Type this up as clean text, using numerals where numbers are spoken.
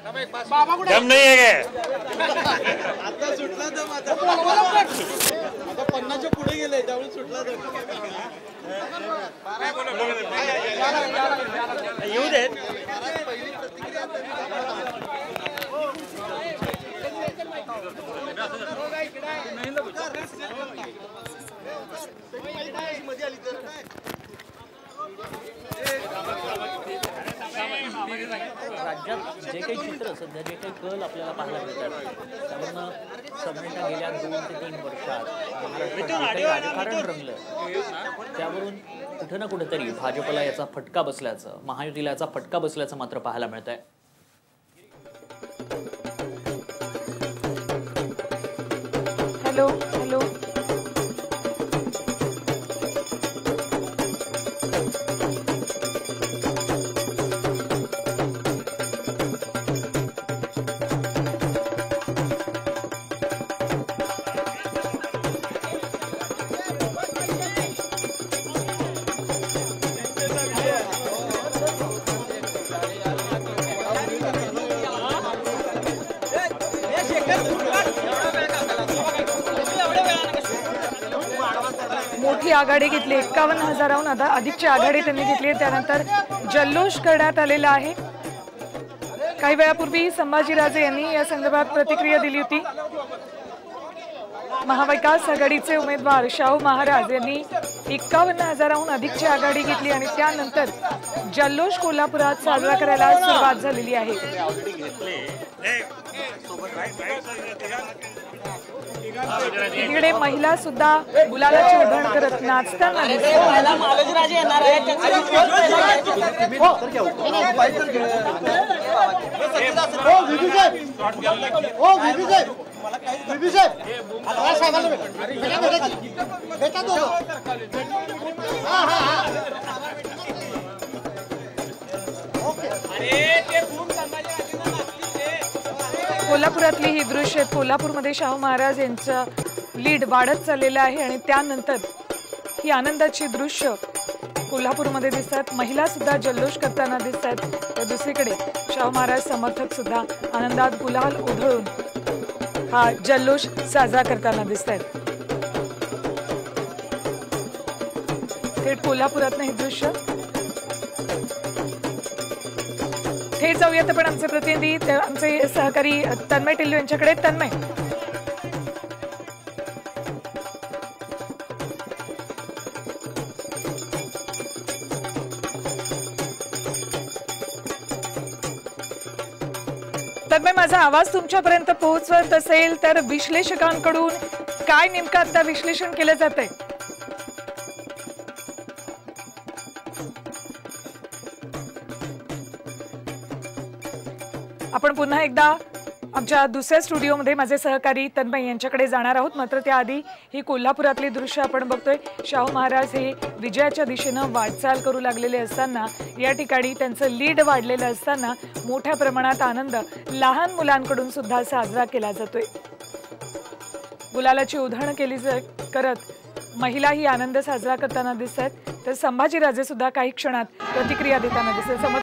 दम नहीं है क्या? आता सुटला दम आता 50च्या पुढे गेले त्यामुळे सुटला दम येऊ देत. राज्यात जे काही चित्र सध्या जे काही कल आपल्याला पाहायला मिळतात त्यावरनं साधारणतः गेल्या 2 ते 3 वर्षात महाराष्ट्रात जे काही राजकारण रंगलं त्यावरून कुठे ना कुठेतरी भाजपला याचा फटका बसल्याचं, महायुतीला याचा फटका बसल्याचं मात्र पाहायला मिळत आहे. हॅलो हॅलो मोठी आघाडी घेतली 51,000हून अधिकची आघाडी त्यांनी घेतली. त्यानंतर जल्लोष करण्यात आलेला आहे. काही वेळापूर्वी संभाजीराजे यांनी या संदर्भात प्रतिक्रिया दिली होती. महाविकास आघाडीचे उमेदवार शाहू महाराज यांनी 51,000हून अधिकची आघाडी घेतली आणि त्यानंतर जल्लोष कोल्हापुरात साजरा करायला सुरुवात झालेली आहे. इकडे महिला सुद्धा गुलालाची उधळण करत नाचताना कोल्हापुरातली ही दृश्य आहेत. कोल्हापूरमध्ये शाहू महाराज यांचं लीड वाढत चाललेलं आहे आणि त्यानंतर ही आनंदाची दृश्य कोल्हापूरमध्ये दिसतात. महिला सुद्धा जल्लोष करताना दिसतात. तर दुसरीकडे शाहू महाराज समर्थक सुद्धा आनंदात गुलाल उधळून हा जल्लोष साजरा करताना दिसतात. थेट कोल्हापुरातनं हे दृश्य. थेट जाऊयात आपण आमचे प्रतिनिधी आमचे सहकारी तन्मय टिल्लू यांच्याकडे. तन्मय, माझा आवाज तुमच्यापर्यंत पोहोचवत असेल तर विश्लेषकांकडून काय नेमकं आता विश्लेषण केलं जातंय? आपण पुन्हा एकदा आमच्या दुसऱ्या स्टुडिओमध्ये माझे सहकारी तन्मय यांच्याकडे जाणार आहोत. मात्र त्याआधी ही कोल्हापुरातली दृश्य आपण बघतोय. शाहू महाराज हे विजयाच्या दिशेनं वाटचाल करू लागलेले असताना या ठिकाणी त्यांचं लीड वाढलेलं असताना मोठ्या प्रमाणात आनंद लहान मुलांकडून सुद्धा साजरा केला जातोय. गुलालाची उधळण केली करत महिला ही आनंद साजरा करताना दिसतात. तर संभाजीराजे सुद्धा काही क्षणात प्रतिक्रिया देताना दिसतात.